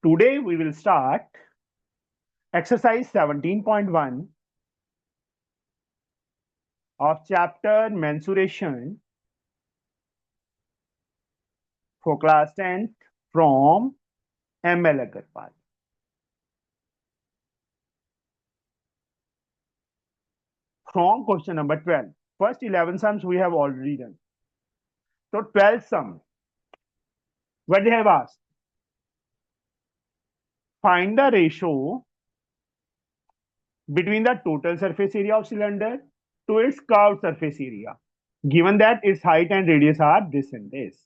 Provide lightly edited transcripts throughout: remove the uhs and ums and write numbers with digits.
Today we will start exercise 17.1 of chapter mensuration for class 10th from ML Agarwal. From question number 12. First 11 sums we have already done. So 12 sum. What they have asked? Find the ratio between the total surface area of cylinder to its curved surface area, given that its height and radius are this and this.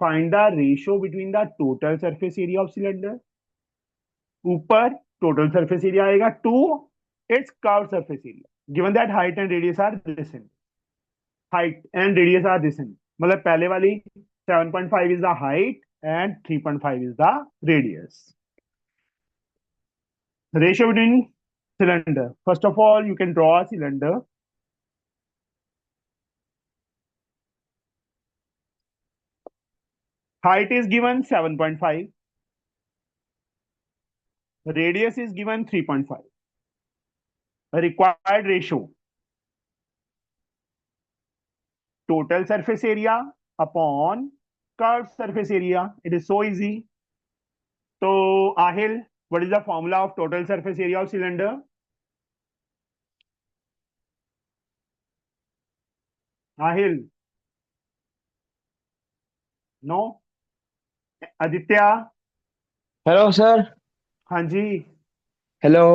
Find the ratio between the total surface area of cylinder. ऊपर total surface area आएगा to its curved surface area, given that height and radius are this and height and radius are this and मतलब पहले वाली 7.5 is the height and 3.5 is the radius. Ratio between cylinder. First of all, you can draw a cylinder. Height is given 7.5. Radius is given 3.5. Required ratio. Total surface area upon curved surface area. It is so easy. So, Ahil, what is the formula of total surface area of cylinder? Ahil? No? Aditya? Hello sir. हाँ जी. Hello.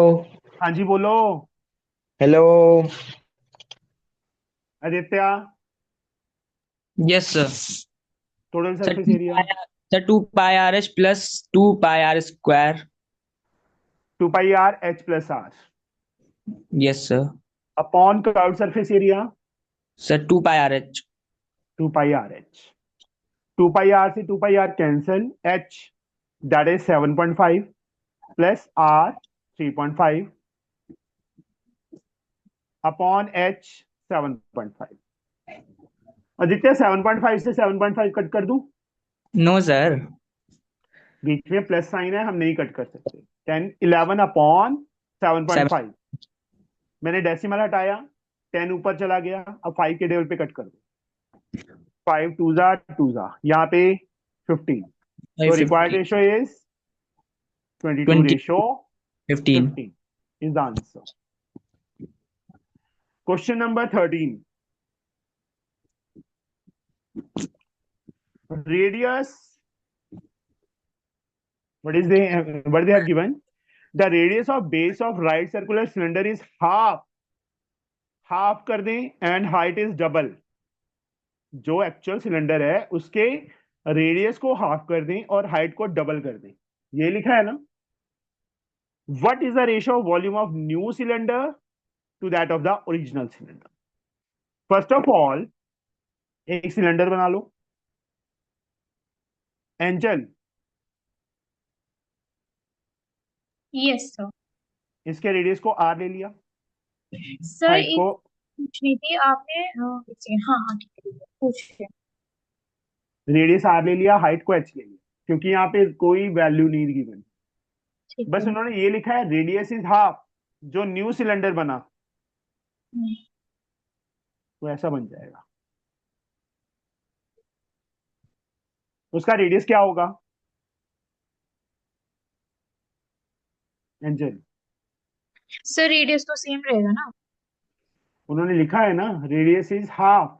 हाँ जी बोलो. Hello. Aditya? Yes sir. Total sir surface to area. Pi sir 2 pi RH plus 2 pi R square. 2 pi r h plus r. Yes sir. Upon curved surface area. Sir 2 pi RH। 2 pi r h. 2 pi r से 2 pi r cancel. H that is 7.5 plus r 3.5 upon h 7.5. Aditya 7.5 से 7.5 cut कर दूं. No sir. बीच में plus sign है, हम नहीं cut कर सकते. 10 11 अपॉन 7.5. मैंने डेसिमल हटाया, 10 ऊपर चला गया. अब 5 के टेबल पे कट कर दो. 5 टू जा यहाँ पे 15. तो required 50। Ratio is 22 20। Ratio 15। 15 is the answer. Question number 13. Radius. What they have given? The radius of base of right circular cylinder is half. Half कर दें एंड हाइट इज डबल. जो actual cylinder है उसके radius को half कर दें और height को डबल कर दें. ये लिखा है ना. What is the ratio of volume of new cylinder to that of the original cylinder? First of all एक सिलेंडर बना लो. Angel, yes sir. इसके रेडियस को आर ले लिया, सर हाइट एक को पूछनी थी आपने. एक सेकंड. हाँ हाँ ठीक है पूछिए. रेडियस आर ले लिया, हाइट को एच ले लिया, क्योंकि यहाँ पे कोई वैल्यू नहीं गिवन. ठीक बस है. उन्होंने ये लिखा है रेडियस इज हाफ. जो न्यू सिलेंडर बना हम्म, वो ऐसा बन जाएगा. उसका रेडियस क्या होगा एंजल? सर रेडियस तो सेम रहेगा ना. उन्होंने लिखा है ना रेडियस इज हाफ.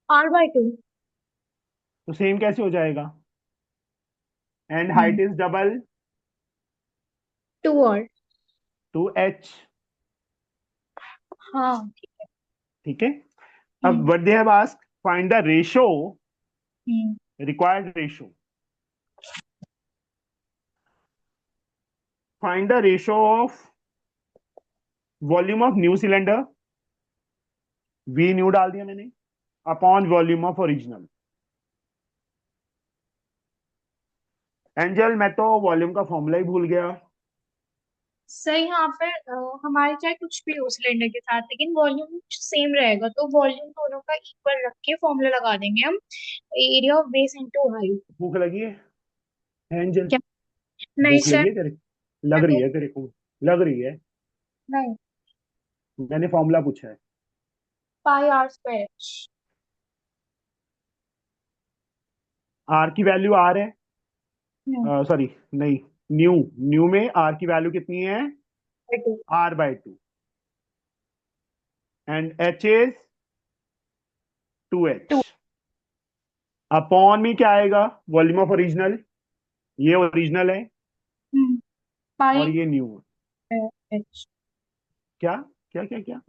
R/2. तो सेम कैसे हो जाएगा? And height is double 2R. Two H. हाँ. ठीक है. अब hmm, what they have asked, find the ratio, hmm. Required ratio. Find the ratio of volume of new cylinder, V new डाल दिया मैंने, upon volume of original. Angel मैं तो volume का फॉर्मूला ही भूल गया. सर यहाँ पर हमारे चाहे कुछ भी हो सिलेंडर के साथ लेकिन वॉल्यूम सेम रहेगा तो वॉल्यूम दोनों का इक्वल रख के फॉर्मूला लगा देंगे हम. Area of base into height. भूख लगी है एंजल? क्या? नहीं भूख सर। लगी है तेरे? लग रही है तेरे को? लग रही है। नहीं। मैंने फॉर्मूला पूछा है। Pi R square H. R की वैल्यू आर है, सॉरी नहीं, न्यू, न्यू में आर की वैल्यू कितनी है? Two. r/2, and h is 2h। Two. Upon में क्या आएगा? वॉल्यूम ऑफ ओरिजिनल, ये ओरिजिनल है और पाई ये न्यू है। एच। क्या क्या क्या क्या?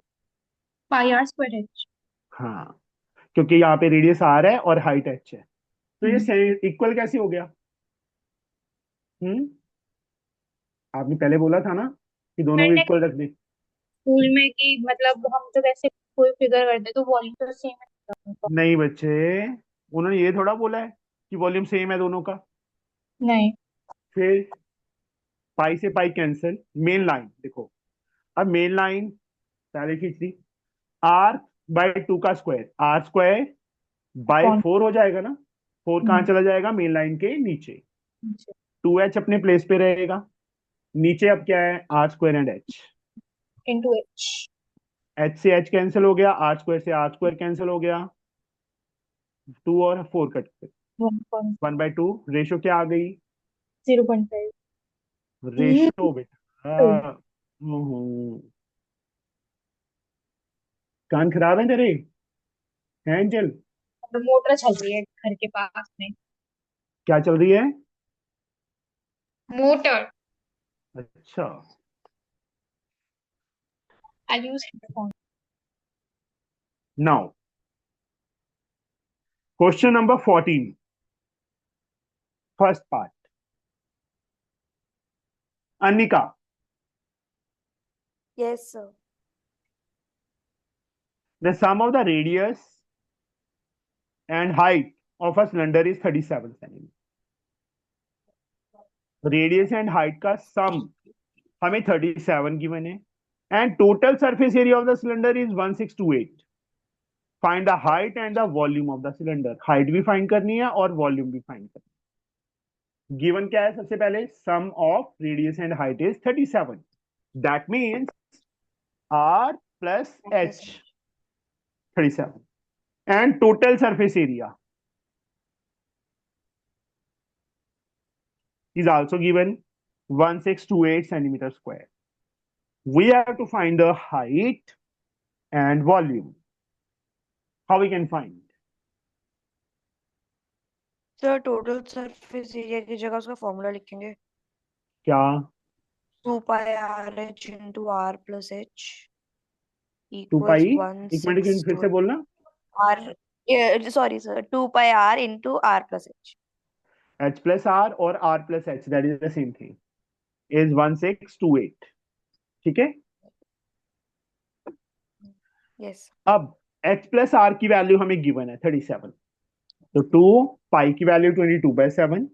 पाई आर स्क्वायर एच। हाँ, क्योंकि यहाँ पे रेडियस r है और हाइट h है, तो ये इक्वल कैसे हो गया? हम्म, आपने पहले बोला था ना कि दोनों को मैंने इक्वल रख दे। स्कूल में कि मतलब हम जब ऐसे कोई फिगर करते तो वॉल्यूम तो सेम है। नहीं बच्चे, उन्होंने ये थोड़ा बोला है कि वॉल्यूम सेम है दोनों का। नहीं। फिर पाई से पाई कैंसिल, मेन लाइन देखो, अब मेन लाइन पहले खींच दी। r/2 का स्क्वायर, r² बाय कौन? 4 हो जाएगा ना। 4 कहाँ चला जाएगा? मेन लाइन के नीचे। 2h अपने प्लेस पे रहेगा। नीचे अब क्या है? r² and h। Into H. h से h कैंसिल हो गया, r² से r² कैंसिल हो गया, 2 और 4 कट पे, 1/2। रेशो क्या आ गई? 0.5। रेशो बेटा। कान खराब है तेरे? हैं एंजल? मोटर चल रही है घर के पास में। क्या चल रही है? मोटर। अच्छा। I use headphone. Now question number 14, first part. Anika, Yes, sir. the sum of the radius and height of a cylinder is 37 centimeter. Radius and height का सम हमें 37 गिवन है, and total surface area of the cylinder is 1628। Find the height and the volume of the cylinder. Height भी find करनी है और volume भी find करनी है। गिवन क्या है? सबसे पहले sum of radius and height is 37, that means r plus h, 37, and total surface area is also given 1628 centimeter square. We have to find the height and volume. How we can find? Sir total surface area की जगह उसका formula लिखेंगे। क्या? 2πr h into R plus H 2 equals pi, एक minute, 16 फिर से बोलना। R, sorry sir, 2πr into R plus H. h plus r और r plus h, that is the same thing, is 1628। ठीक है। यस। अब h plus r की value हमें गिवन है 37, तो 2 पाई की वैल्यू 22/7,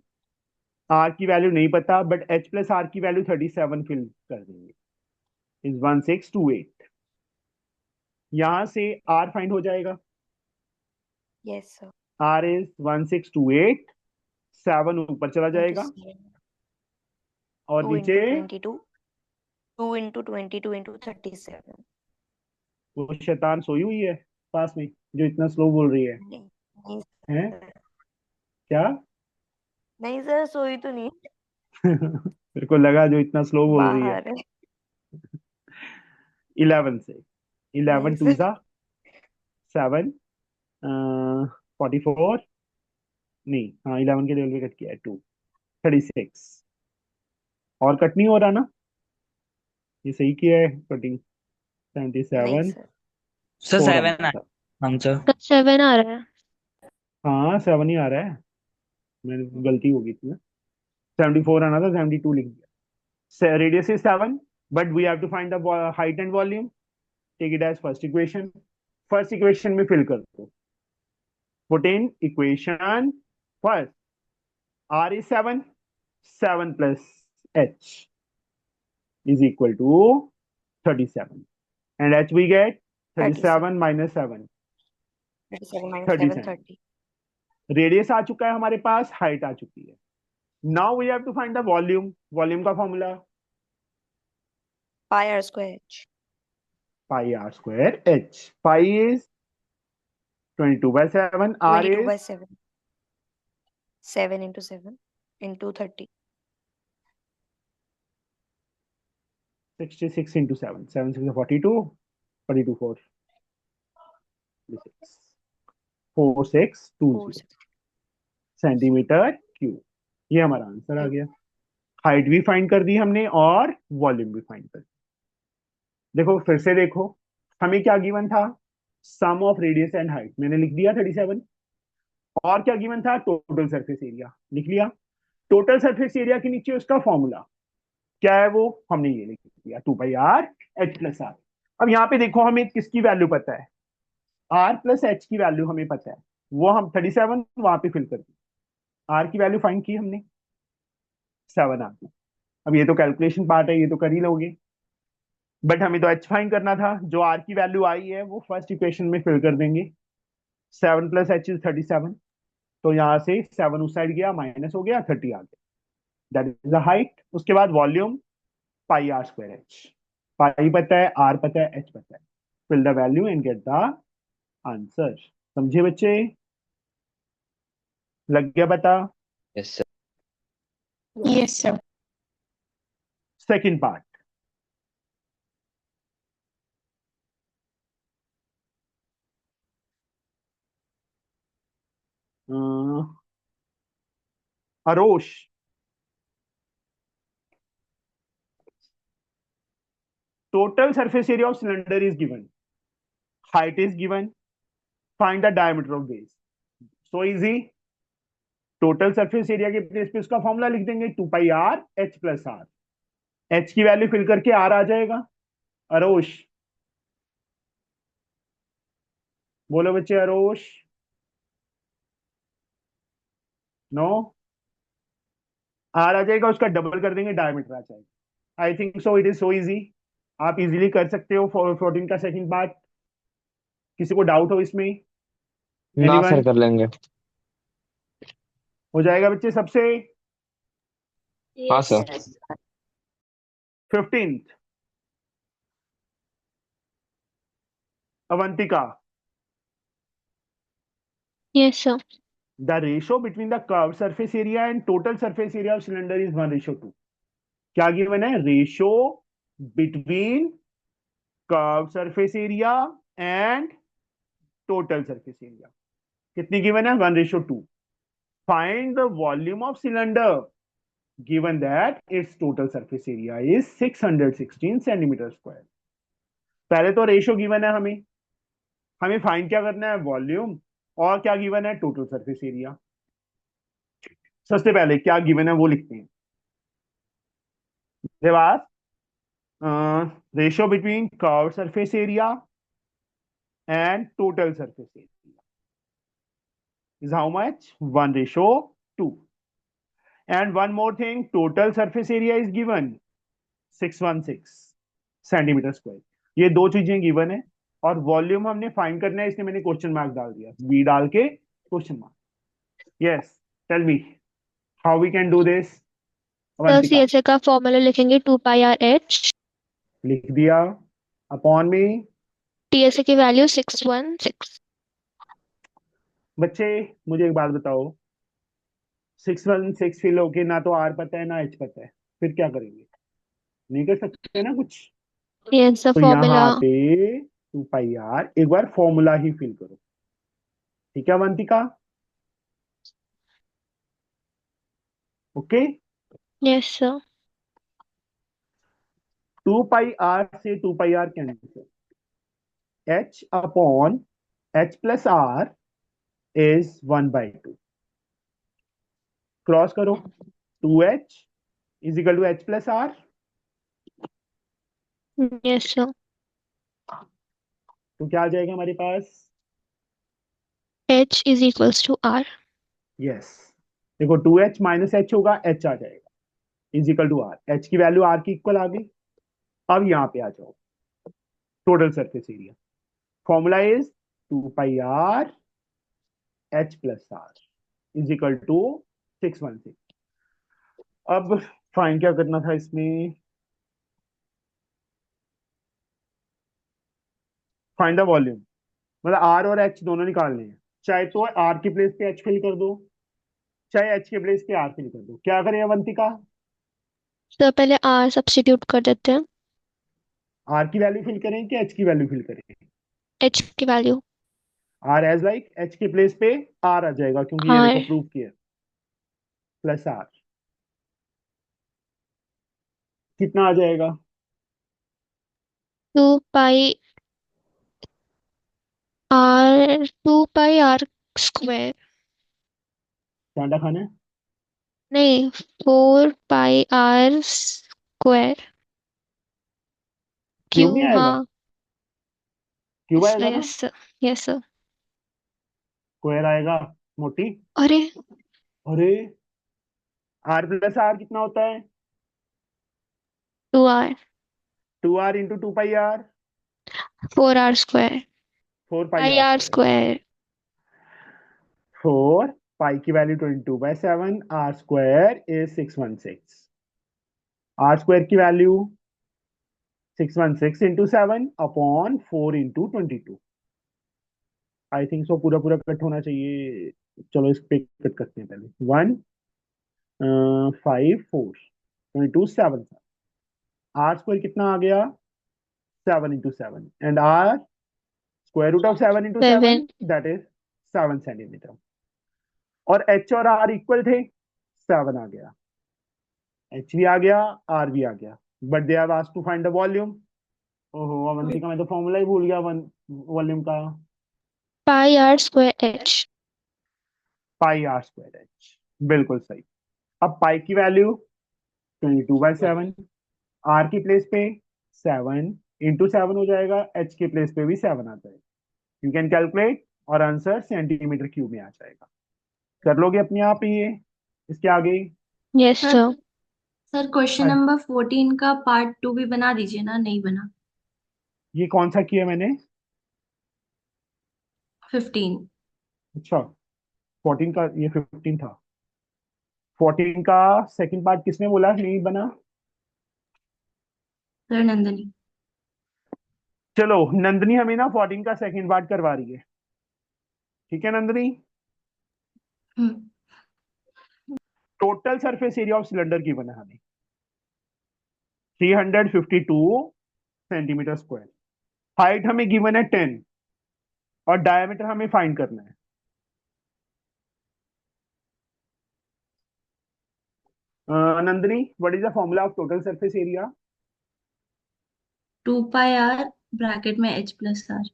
r की वैल्यू नहीं पता, बट h plus r की वैल्यू 37 फिल कर देंगे, इज 1628। यहां से r फाइंड हो जाएगा। Yes sir. r इज 1628, 7 ऊपर चला इंटू जाएगा और 2 नीचे इंटू 22, 2 इंटू 22 इंटू 37। वो शैतान सोई हुई है पास में जो इतना स्लो बोल रही है। नहीं नहीं हैं? सर, क्या? नहीं सर, सोई तो नहीं, मेरे को लगा जो इतना स्लो बोल रही है। बाहर है। 11 से, नहीं 11 टू सर। सा 7, 44, नहीं, हाँ 11 के लेवल पे कट किया है 2, 36, और कट नहीं हो रहा ना? ये सही किया है कटिंग। नहीं 77, सर। Sir 4 7 answer. आंसर। 7 आ रहा है। हाँ 7 ही आ रहा है, मैंने गलती हो गई थी ना। 74 आना था, 72 लिख दिया। Radius is 7, but we have to find the height and volume. Take it as first equation. First equation में फिल कर दो। Put in equation first, r is 7, 7 plus h is equal to 37, and h we get 37, 37 minus 7, 37 minus 30 7, cm। 30। Radius आ चुका है हमारे पास, height आ चुकी है। Now we have to find the volume. Volume का formula Pi r square h. Pi R square H. Pi is 22/7. R 22 is by 7. 7 into 7 into 30. 66 into 7. 7 6 is 42. 42 4. 4620 4 6. Centimetre cube. ये हमारा आंसर आ गया. हाइट भी find कर दी हमने और volume भी find कर दी. देखो फिर से देखो, हमें क्या गिवन था? सम ऑफ रेडियस एंड हाइट मैंने लिख दिया 37. और क्या गिवन था? टोटल सरफेस एरिया लिख लिया. टोटल सरफेस एरिया के नीचे उसका फॉर्मूला क्या है वो हमने ये लिख दिया, 2πr h+r. अब यहाँ पे देखो हमें किसकी वैल्यू पता है? r प्लस एच की वैल्यू हमें पता है. वो हम 37 वहां पे फिल कर दी. r की वैल्यू फाइंड की हमने, 7 आ गई. अब ये तो कैलकुलेशन पार्ट है, ये तो कर ही लोगे. बट हमें तो h फाइंड करना था. जो r की वैल्यू आई है वो फर्स्ट इक्वेशन में फिल कर देंगे. 7 प्लस एच इज 37. तो यहाँ से 7 उस साइड गया, माइनस हो गया, 30 आ गया. That is the height. उसके बाद volume pi R square H. Pi पता है, आर पता है, एच पता है. Fill the value and get the answer. समझे बच्चे? लग गया पता? Yes sir. Yes sir. Second part. Arosh, total surface area of cylinder is given, height is given, find the diameter of base. So easy. Total surface area के place पे उसका formula लिख देंगे, 2πr h+r. h की value fill करके r आ जाएगा. अरोश बोलो बच्चे. अरोश नो. r आ जाएगा, उसका डबल कर देंगे, डायमीटर आ जाएगा. आई think so it is so easy. आप इजीली कर सकते हो 14 का सेकंड पार्ट. किसी को डाउट हो इसमें? ना सर, एनीवन? कर लेंगे. हो जाएगा बच्चे सबसे. हाँ yes sir. Sir. 15th Avantika. Yes sir. The ratio between the curved surface area and total surface area of cylinder is 1:2. क्या गिवन है? Ratio between curve surface area and total surface area कितनी गिवन है? 1:2. Find the volume of cylinder given that its total surface area is 616 centimetre square. पहले तो ratio given है हमें. हमें find क्या करना है? वॉल्यूम. और क्या गिवन है? Total surface area. सबसे पहले क्या गिवन है वो लिखते हैं. Dewas, ratio between curve surface area and total surface area is how much? 1:2. And one more thing, total surface area is given 616 centimetre square. ये दो चीजें गिवन है. और वॉल्यूम हमने फाइंड करना है, इसलिए मैंने क्वेश्चन मार्क डाल दिया, बी डाल के question mark. Yes, tell me how we can do this. Sir CHA का फॉर्मूला लिखेंगे 2πr h. लिख दिया. अपॉन में टीएसए की वैल्यू 616. बच्चे मुझे एक बात बताओ, 616 फिल होके ना तो आर पता है ना एच पता है, फिर क्या करेंगे? नहीं कर सकते ना कुछ. यस द तो फॉर्मूला. यहाँ पे 2πr एक बार फॉर्मूला ही फिल करो. ठीक है Avantika? Okay. Yes sir. 2πr से 2πr cancel. h upon h+r is 1/2. Cross करो. 2h is equal to h+r. Yes sir. तो क्या आ जाएगा हमारे पास? h is equals to r. Yes. देखो 2h माइनस h होगा, h आ जाएगा, is equal to r. h की वैल्यू r की इक्वल आ गई. अब यहाँ पे आ जाओ. Total surface area formula is 2πr h+r is equal to 616. अब फाइन क्या करना था इसमें? फाइंड द वॉल्यूम, मतलब आर और एच दोनों निकालने हैं। चाहे तो आर की प्लेस पे एच फिल कर दो, चाहे एच के प्लेस पे आर फिल कर दो। क्या करें अवंतिका? तो पहले आर सब्स्टिट्यूट कर देते हैं। आर की वैल्यू फिल करें कि एच की वैल्यू फिल करें? एच की value. R as like H के प्लेस पे आर आ जाएगा, क्योंकि ये देखो आर प्रूव किया, प्लस आर। कितना आ जाएगा? 2 pi R, 2 pi R square. चांडा खाना है? नहीं, 4 पाई आर स्क्वायर। क्यूब नहीं क्यू, आएगा? हाँ। क्यूब आएगा ना? Yes sir. Yes sir. Square आएगा मोटी। अरे, अरे, आर प्लस आर कितना होता है? 2 R. 2r into 2 pi R. 4 R square. 4 pi pi R R square. Square. 4 pi की value 22/7, R square is 616। R square की value 616 into 7/4 into 22। I think so पूरा पूरा कट होना चाहिए। चलो इस पे कट करते हैं पहले। 1 5 4 22 7। आर स्क्वायर कितना आ गया? 7 into 7, and R square root of 7 into 7, 7। That is 7 centimetre. और एच और आर इक्वल थे, 7 आ गया, एच भी आ गया, आर भी आ गया। But they have asked to find the volume. ओहो अवंतिका, मैं तो फॉर्मूला ही भूल गया वन वॉल्यूम का। Pi R square H. Pi R square H, बिल्कुल सही। अब पाई की वैल्यू 22/7, आर की प्लेस पे 7 इंटू 7 हो जाएगा, एच के प्लेस पे भी 7 आ जाएगा। यू कैन कैलकुलेट और आंसर सेंटीमीटर क्यूब में आ जाएगा। कर लोगे अपने आप ही ये इसके आगे? Yes sir sir. Sir question हाँ, नंबर 14 का पार्ट 2 भी बना दीजिए ना, नहीं बना। ये कौन सा किया मैंने? 15। अच्छा, 14 का, ये 15 था। 14 का सेकंड पार्ट किसने बोला नहीं बना? सर नंदनी। चलो नंदनी हमें ना 14 का सेकंड पार्ट करवा रही है। ठीक है Nandini? Hmm. Total surface area of cylinder की बना हमें 352 सेंटीमीटर स्क्वायर। हाइट हमें गिवन है 10 और डायमीटर हमें फाइंड करना है। Nandini, what is the formula of total surface area? 2 pi R bracket में H plus R.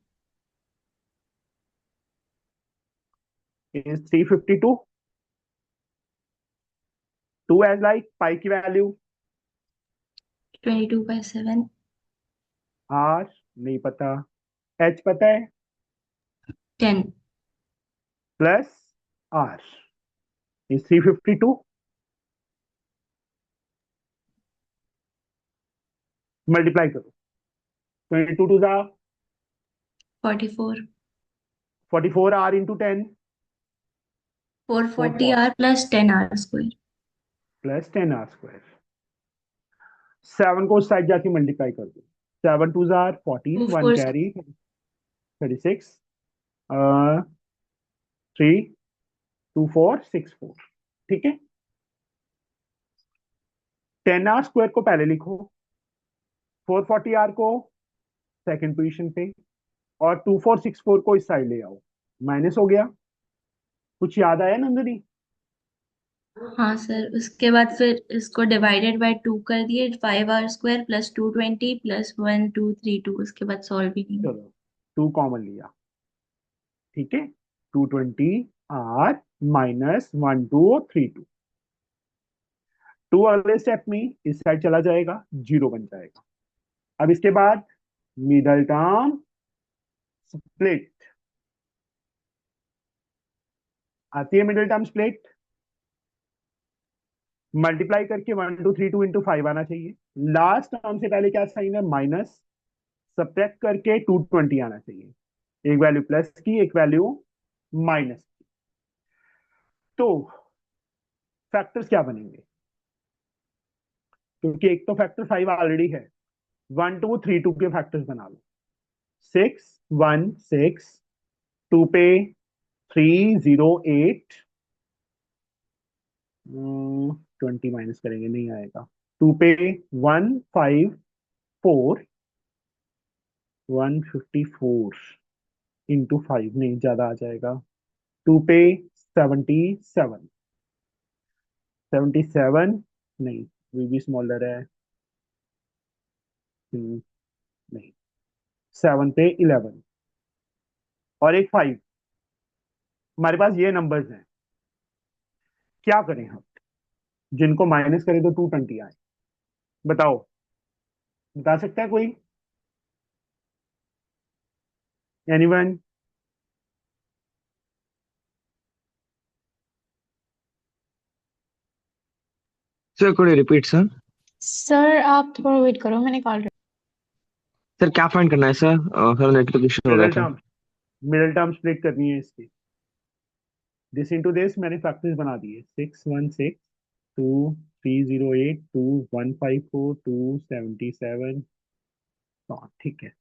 Is 352। 2 as like pi की वैल्यू 22/7। आर नहीं पता, एच पता है, 10। Plus R is 352। मल्टीप्लाई करो, 22 two 44। 44, R into 10, 440 440 R plus 10 R square. Plus 10 R square. 7 को उस side जाके मल्टीप्लाई कर दो। 7 2 जार 14, 1 24। कैरी 36, 3 2 4 6 4। ठीक है, 10 आर स्क्वायर को पहले लिखो, 440 आर को सेकंड पोजीशन पे, और 2464 को इस साइड ले आओ। माइनस हो गया। कुछ याद आया नंदनी? हाँ सर, उसके बाद फिर इसको डिवाइडेड बाय 2 कर दिए। 5 आर स्क्वायर प्लस 220 प्लस 1232। उसके बाद सॉल्व भी नहीं। चलो 2 कॉमन लिया, ठीक है। 220 आर माइनस 1232। 2 अगले स्टेप में इस साइड चला जाएगा, 0 बन जाएगा। अब इसके बाद मिडल टर्म स्प्लिट आती है। मिडल टर्म स्प्लिट मल्टीप्लाई करके 1232 इंटू 5 आना चाहिए। लास्ट टर्म से पहले क्या साइन है? माइनस। सब्ट्रैक्ट करके 220 आना चाहिए। एक वैल्यू प्लस की, एक वैल्यू माइनस की। तो फैक्टर्स क्या बनेंगे? क्योंकि एक तो फैक्टर 5 ऑलरेडी है। 1 2 3 2 के फैक्टर्स बना लो। 6 1 6, 2 पे 3 0 8, 20 माइनस करेंगे नहीं आएगा। 2 पे 1 5 4, 154 इंटू 5 नहीं, ज्यादा आ जाएगा। 2 पे 77, 77 नहीं, वी भी स्मॉलर है। नहीं, 7 पे 11 और एक 5। हमारे पास ये नंबर्स हैं, क्या करें हम? जिनको माइनस करें तो 220 आए। बताओ, बता सकता है कोई? Anyone? Sir could you repeat sir? Sir आप थोड़ा वेट करो, मैं निकाल रही सर क्या फाइंड करना है सर? सर नेट तो क्वेश्चन हो गया मिडिल था। टर्म, मिडिल टर्म स्प्लिट करनी है इसकी। दिस इंटू दिस मैंने फैक्टर्स बना दिए। 6 1 6, 2 3 0 8, 2 1 5 4, 2 77। हाँ ठीक है।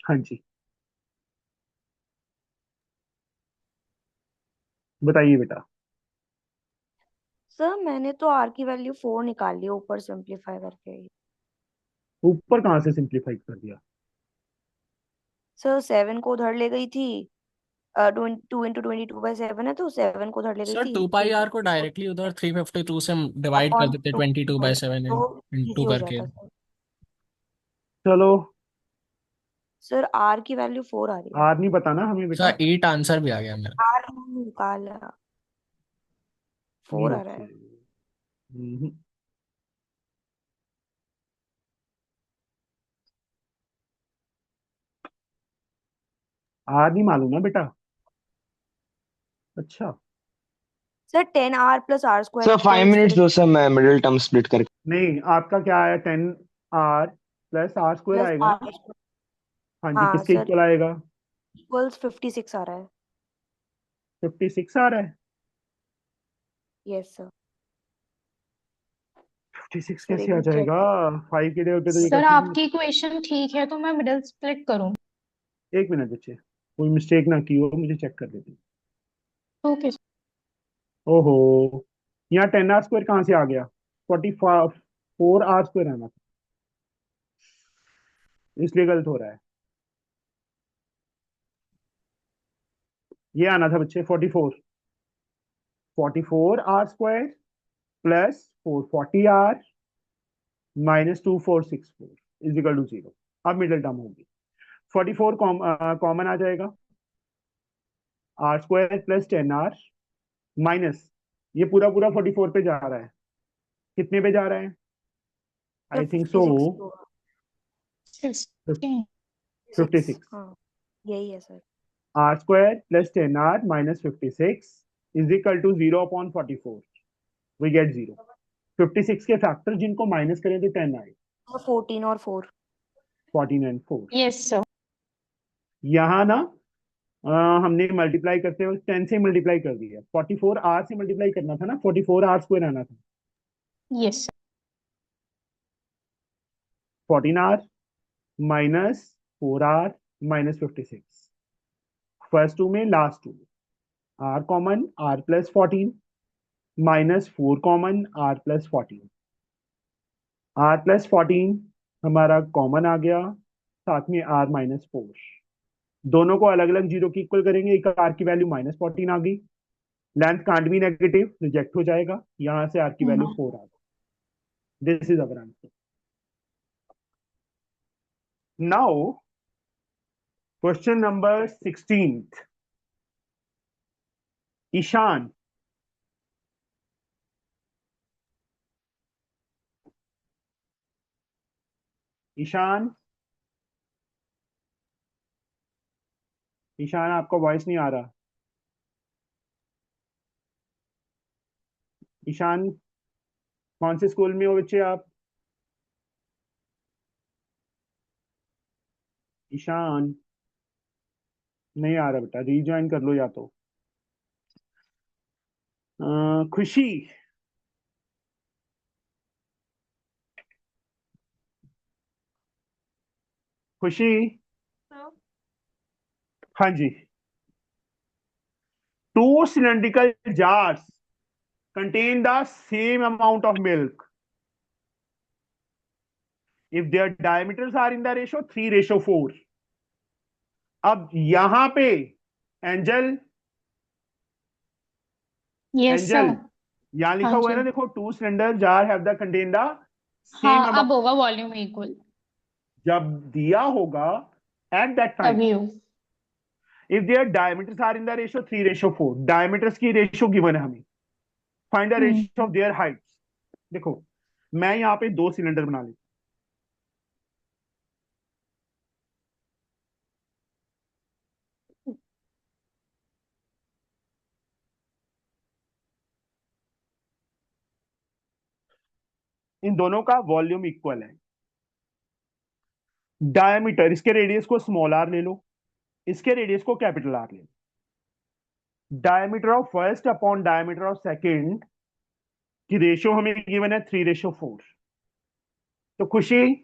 हाँ जी, बताइए बेटा। सर मैंने तो आर की वैल्यू 4 निकाल ली ऊपर सिंप्लीफाई करके। ऊपर कहाँ से सिंप्लीफाई कर दिया? सर 7 को उधर ले गई थी। 2 into 22/7 है तो 7 को उधर ले गई सर थी। 2 पाई आर को डायरेक्टली उधर 352 से डिवाइड कर अपॉन देते 2 22/7 तो इंटू इजी हो करके। जाता सर। चलो, सर आर की वैल्यू 4 आ रही है। आर नहीं पता ना हमें बेटा। सर 8 आंसर भी आ गया मेरा। आर निकाला, नहीं 4 आ रहा बच्चे। है। आर नहीं मालूम ना बेटा। अच्छा, सर 10r+r² सर तो 5 इट्स मिनट्स फिर दो सर, मैं मिडिल टर्म स्प्लिट करके। नहीं आपका क्या आया? 10r plus R square plus आएगा। r। हाँ जी, हाँ किसके सर, इक्वल आएगा? इक्वल्स 56 आ रहा है। 56 आ रहा है। Yes sir. 56 सर एक कैसे आ मिनट चेक जाएगा? कर। 5 के डे होते तो ये सर कैसे? आपकी इक्वेशन ठीक है तो मैं मिडिल स्प्लिट करूँ? एक मिनट बच्चे, कोई मिस्टेक ना की हो, मुझे चेक कर देते। ओके। ओहो, यहाँ 10r² कहाँ से आ गया? 44r² आना था, इसलिए गलत हो रहा है। ये आना था बच्चे 44। 44r² plus 440r minus 2464 is equal to 0। अब मिडिल टर्म होगी। 44 कॉमन आ जाएगा। r² प्लस 10r माइनस, ये पूरा पूरा 44 पे जा रहा है। कितने पे जा रहा है? सर आई थिंक सो 56 तो 16। 56। हाँ यही है sir. r² plus 10r minus 56 is equal to 0/44। We get 0। 56 के फैक्टर जिनको माइनस करें तो 10 आए। 14 और 4। 14 एंड 4। Yes sir. यहाँ ना हमने मल्टीप्लाई करते हुए 10 से मल्टीप्लाई कर दिया। 44r से मल्टीप्लाई करना था ना, 44r² आना था। Yes sir. 14r minus 4r minus 56। First two में लास्ट टू में r common, r plus 14 minus 4 common, r plus 14। r plus 14 हमारा कॉमन आ गया, साथ में r माइनस 4। दोनों को अलग अलग जीरो की इक्वल करेंगे। एक r की वैल्यू -14 आ गई। Length can't be negative, reject हो जाएगा। यहां से r की वैल्यू 4 आ गई। This is our answer. Now question number 16। Ishan, Ishan, Ishan आपका वॉइस नहीं आ रहा। ईशान, कौन से स्कूल में हो बच्चे आप? ईशान नहीं आ रहा बेटा, रीज्वाइन कर लो या तो। खुशी, खुशी, हाँ जी, two cylindrical jars contain the same amount of milk if their diameters are in the ratio 3:4. अब यहां पे एंजल, यस एंजल सर। यहां लिखा हाँ हुआ है जी। ना, देखो, two cylinder jar have the contain the same हाँ, अमाउंट। अब होगा वॉल्यूम इक्वल। जब दिया होगा एट दैट टाइम, तभी हो। If their diameters are in the ratio 3:4, diameters की रेशियो गिवन है हमें, find the ratio of their heights. देखो, मैं यहाँ पे दो सिलेंडर बना लेता हूं। इन दोनों का वॉल्यूम इक्वल है। डायमीटर, इसके रेडियस को स्मॉल आर ले लो, इसके रेडियस को कैपिटल आर ले लो। Diameter of first upon diameter of second की रेशियो हमें गिवन है 3:4। तो खुशी,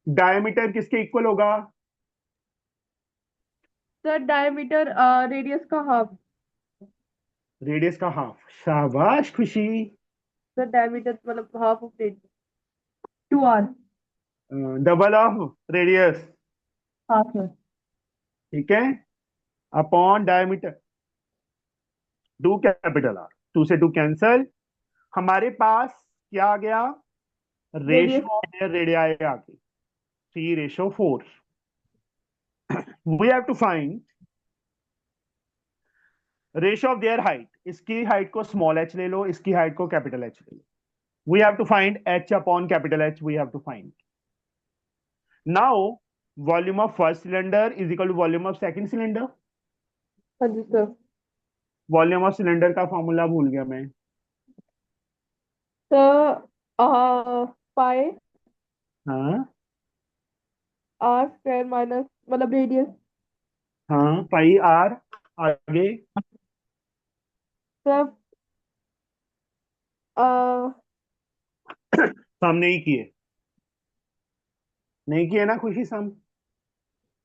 डायमीटर किसके इक्वल होगा? सर डायमीटर रेडियस का हाफ। रेडियस का हाफ। शाबाश खुशी। सर डायमीटर मतलब half of radius 2r। Double of radius, half sir. ठीक है, upon diameter, two capital are, to से टू कैंसल, हमारे पास क्या आ गया? Radius. Ratio of their radii आ गई 3:4। We have to find ratio of their height. इसकी हाइट को स्मॉल एच ले लो, इसकी हाइट को कैपिटल एच ले लो। We have to find H upon capital H, we have to find. Now volume of first cylinder is equal to volume of second cylinder. हाँ जी सर। वॉल्यूम ऑफ सिलेंडर का formula भूल गया मैं। तो पाई हाँ आर स्क्वायर माइनस मतलब radius. हाँ, पाई आर, आगे सर सामने ही किए, नहीं किए ना Khushi sum?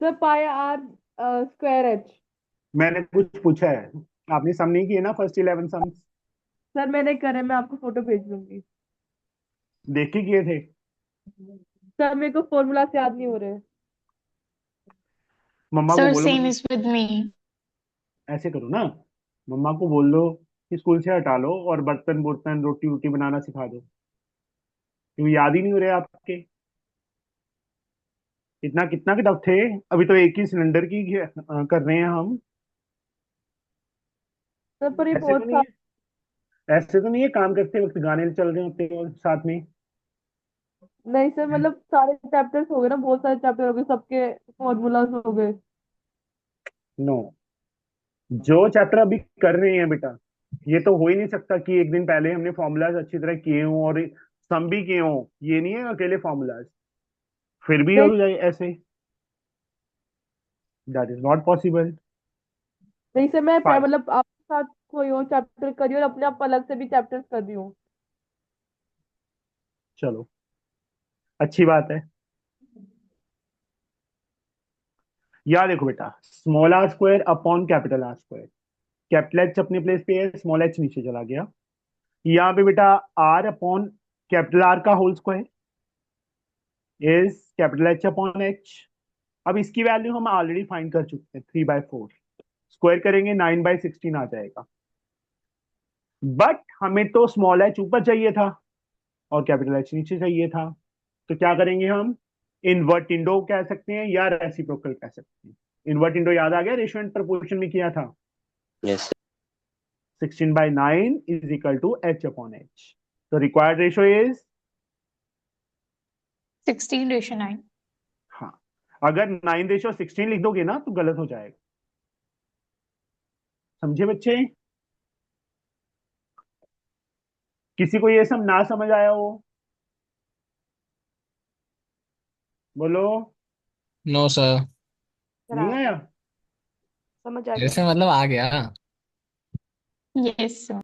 Sir pi R square H. मैंने कुछ पूछा है, आपने सम नहीं किए ना, फर्स्ट 11 सम्स सर मैंने करे, मैं आपको फोटो भेज दूंगी। देख के किए थे। सर मेरे को फॉर्मूला से याद नहीं हो रहे। मम्मा को सर बोलो सेम मुझे, इज विद मी। ऐसे करो ना, मम्मा को बोल दो कि स्कूल से हटा लो और बर्तन बुर्तन रोटी रोटी बनाना सिखा दो, क्योंकि याद ही नहीं हो रहे आपके। इतना कितना किताब थे, अभी तो एक ही सिलेंडर की कर रहे हैं हम। सर पर ये ऐसे तो बहुत नहीं है, ऐसे तो नहीं है काम करते वक्त गाने चल रहे होते हैं और साथ में। नहीं सर, मतलब सारे चैप्टर्स हो गए ना, बहुत सारे चैप्टर हो गए, सबके फॉर्मूलाज हो गए। नो, जो चैप्टर अभी कर रहे हैं बेटा, ये तो हो ही नहीं सकता कि एक दिन पहले हमने फॉर्मूलाज अच्छी तरह किए हों और सम भी किए हों। ये नहीं है अकेले फॉर्मूलाज, फिर भी नहीं हो जाए ऐसे, दैट इज नॉट पॉसिबल। नहीं सर, मैं मतलब आपके साथ कोई और चैप्टर कर रही हूँ और अपने आप अलग से भी चैप्टर्स कर रही हूँ। चलो, अच्छी बात है। या देखो बेटा, small R square upon capital R square, capital H अपने प्लेस पे है, स्मॉल एच नीचे चला गया। यहाँ पे बेटा आर अपॉन कैपिटल आर का whole square is capital H upon H. अब इसकी वैल्यू हम ऑलरेडी फाइंड कर चुके हैं, 3/4 स्क्वायर करेंगे 9/16 आ जाएगा। बट हमें तो स्मॉल एच ऊपर चाहिए था और कैपिटल एच नीचे चाहिए था, तो क्या करेंगे हम? इनवर्ट इंडो कह सकते हैं या रेसिप्रोकल कह सकते हैं। इनवर्ट इंडो याद आ गया, रेशियो एंड प्रोपोर्शन में किया था। Yes 16/9 is equal to H upon H. तो रिक्वायर्ड रेशियो इज 16:9। हाँ, अगर 9:16 लिख दोगे ना तो गलत हो जाएगा, समझे बच्चे? किसी को ये सब ना समझ आया हो, बोलो। No sir. नहीं आया? समझ आ गया। जैसे मतलब आ गया। Yes sir.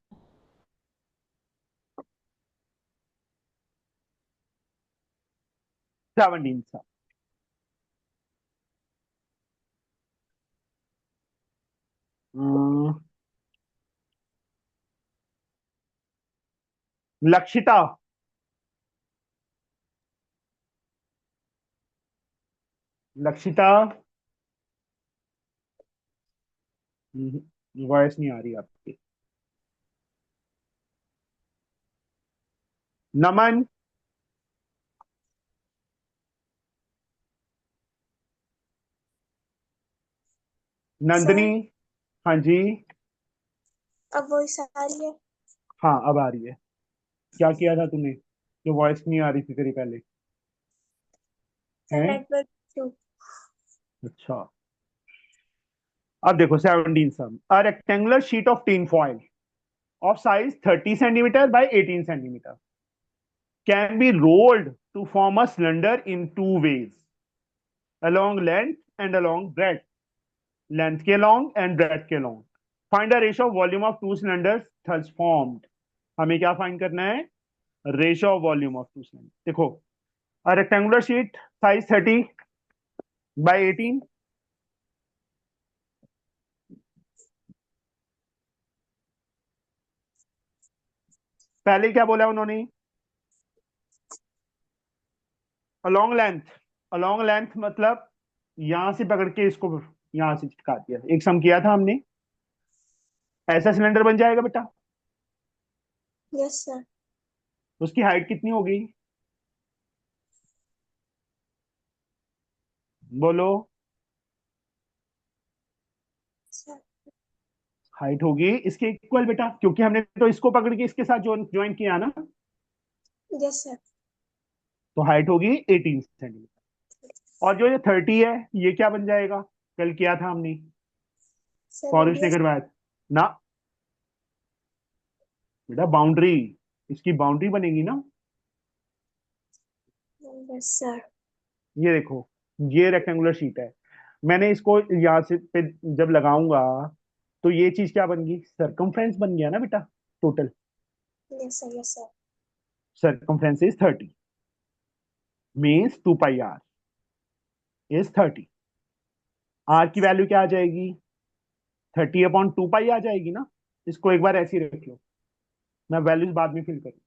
17 सा लक्षिता, लक्षिता, वॉइस नहीं आ रही आपकी। नमन, नंदनी, हाँ जी, अब वॉइस आ रही है। हाँ अब आ रही है। क्या किया था तूने जो वॉइस नहीं आ रही थी तेरी पहले? सर हैं? Network issue. अच्छा, अब देखो 17 sum. A rectangular sheet of tin foil of size 30 centimeter by 18 centimeter can be rolled to form a cylinder in two ways, along length and along breadth. Length के along and breadth के along. Find the ratio of volume of two cylinders thus formed. हमें क्या find करना है? Ratio of volume of two cylinders. देखो, a rectangular sheet size 30 by 18, पहले क्या बोला उन्होंने? along length. along length मतलब यहां से पकड़ के इसको यहां से चिपका दिया, एक सम किया था हमने, ऐसा सिलेंडर बन जाएगा बेटा। Yes sir. उसकी हाइट कितनी होगी? बोलो। सर हाइट होगी इसके इक्वल बेटा, क्योंकि हमने तो इसको पकड़ के इसके साथ ज्वाइन किया ना, यस सर। तो हाइट होगी 18 सेंटीमीटर। और जो ये 30 है, ये क्या बन जाएगा? कल किया था हमने, सर पौरुष ने रेडियस। करवाया था ना बेटा, बाउंड्री, इसकी बाउंड्री बनेगी ना। Yes sir. ये देखो, ये रेक्टेंगुलर शीट है, मैंने इसको यहाँ से पे जब लगाऊंगा तो ये चीज क्या बन गई? सरकमफ्रेंस बन गया ना बेटा, total. Yes sir. Yes sir. Circumference is 30, means 2 pi R is 30। R की वैल्यू क्या आ जाएगी? 30/2 पाई आ जाएगी ना। इसको एक बार ऐसे ही रख लो, मैं वैल्यूज बाद में फिल करूँ।